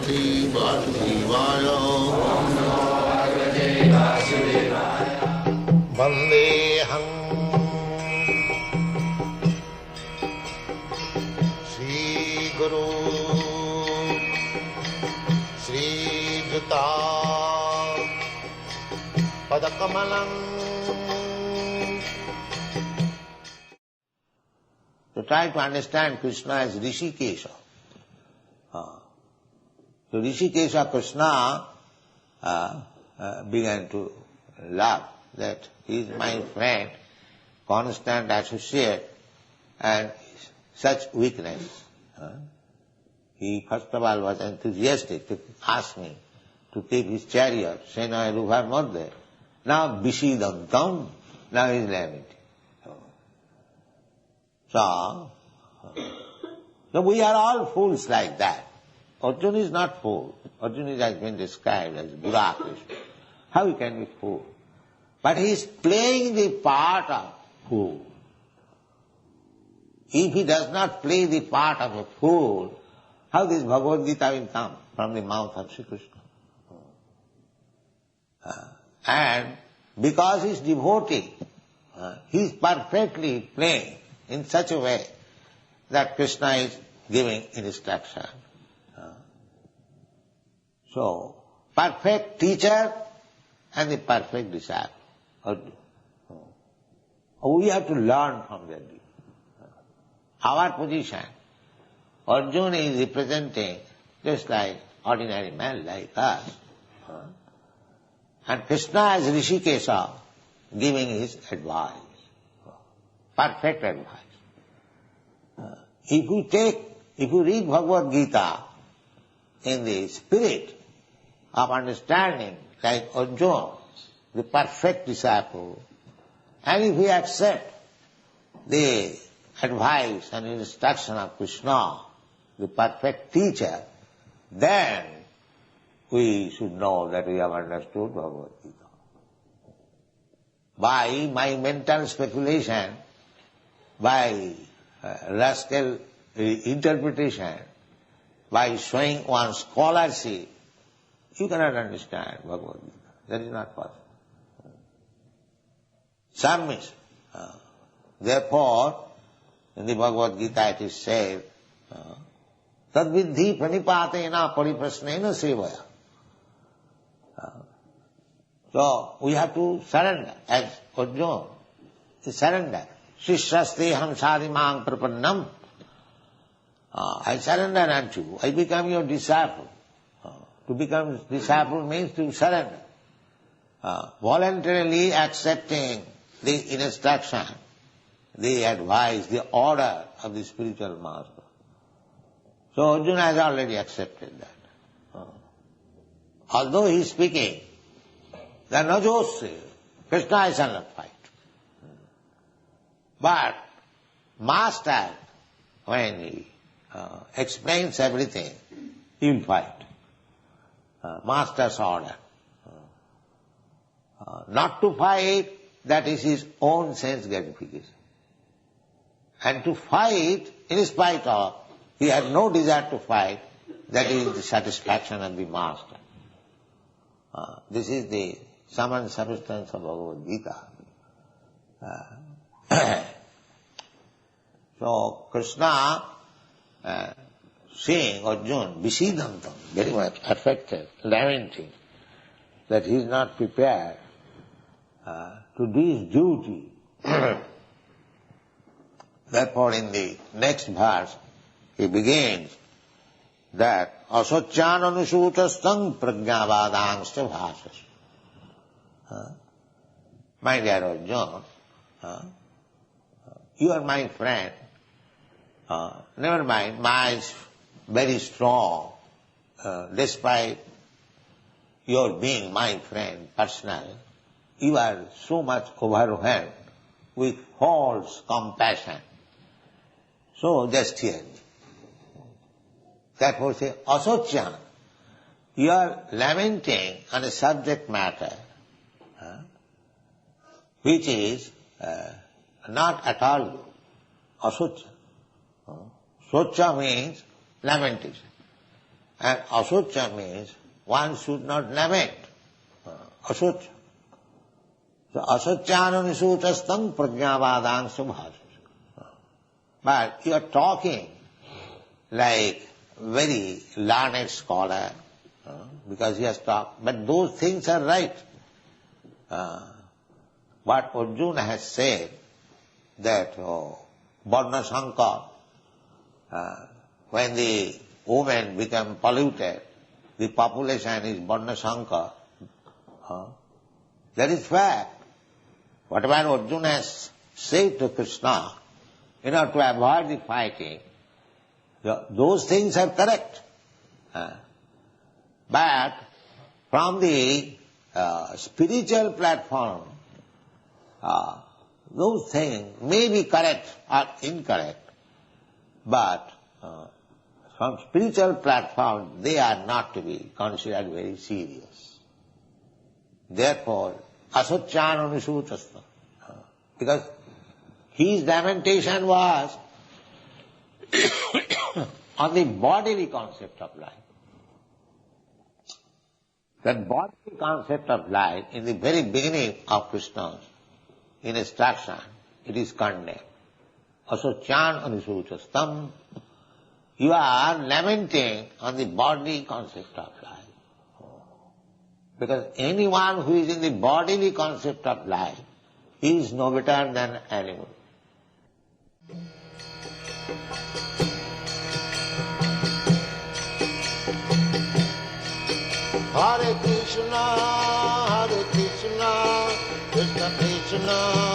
Bhagavate Vasudevaya. Om Namo Bhagavate Vasudevaya. Vandeham Sri Guru Sri Juta Padakamalam. To try to understand Krishna as Rishikesha. So Rishikesha Krishna began to laugh that he is my friend, constant associate, and such weakness. He first of all was enthusiastic to ask me to take his chariot, Sena Ruvar Madhya. Now Vishidantam, now he is lamenting. So we are all fools like that. Arjuna is not fool. Arjuna has been described as Buddha Krishna. How he can be fool? But he is playing the part of fool. If he does not play the part of a fool, how this Bhagavad-gita will come from the mouth of Sri Krishna? And because he is devotee, he is perfectly playing in such a way that Krishna is giving instruction. So, perfect teacher and the perfect disciple. We have to learn from that. Our position, Arjuna is representing just like ordinary man like us. And Krishna as Rishikesha giving his advice. Perfect advice. If you read Bhagavad-gita in the spirit of understanding like Arjuna, the perfect disciple, and if we accept the advice and instruction of Krishna, the perfect teacher, then we should know that we have understood Bhagavad-gita. By my mental speculation, by rascal interpretation, by showing one's scholarship, you cannot understand Bhagavad-gita. That is not possible. Submission. Therefore, in the Bhagavad-gita it is said, Tadvidhi pranipatena pariprasnena sevaya. So, we have to surrender, as Arjuna, to surrender. Shishrasteham sadhimang prapannam. I surrender unto you. I become your disciple. To become disciple means to surrender. Voluntarily accepting the instruction, the advice, the order of the spiritual master. So Arjuna has already accepted that. Although he is speaking, the Najose, Krishna I shall not fight. But master, when he explains everything, he will fight. Master's order. Not to fight, that is his own sense gratification. And to fight, in spite of, he had no desire to fight, that is the satisfaction of the master. This is the sum and substance of Bhagavad-gita. So Krishna, seeing Arjuna, Vishidantam, very much affected, lamenting that he is not prepared to do his duty. Therefore in the next verse he begins that asocyananushutastam prajnavadangscha bhasas. My dear Arjuna, you are my friend. Never mind, mine is very strong, despite your being my friend, personal. You are so much overwhelmed with false compassion. So just hear me. Therefore say, asocyan, you are lamenting on a subject matter which is not at all good. Asocya. Socha means lamentation. And asocha means one should not lament. Asocha. So asocyananisuchastam prajnavadang subhas. But you are talking like very learned scholar, because he has talked. But those things are right. What Arjuna has said, that Varna Sankar, when the women become polluted, the population is Varna Sankar. That is fact. Whatever Arjuna has said to Krishna, in order to avoid the fighting, those things are correct. But from the spiritual platform, those things may be correct or incorrect, but from spiritual platform they are not to be considered very serious. Therefore, asocyananisuchastam, because his lamentation was on the bodily concept of life. That bodily concept of life, in the very beginning of Krishna's instruction, it is condemned. Asocyananisuchastam, you are lamenting on the bodily concept of life. Because anyone who is in the bodily concept of life is no better than animal. Hare Krishna, Krishna Krishna,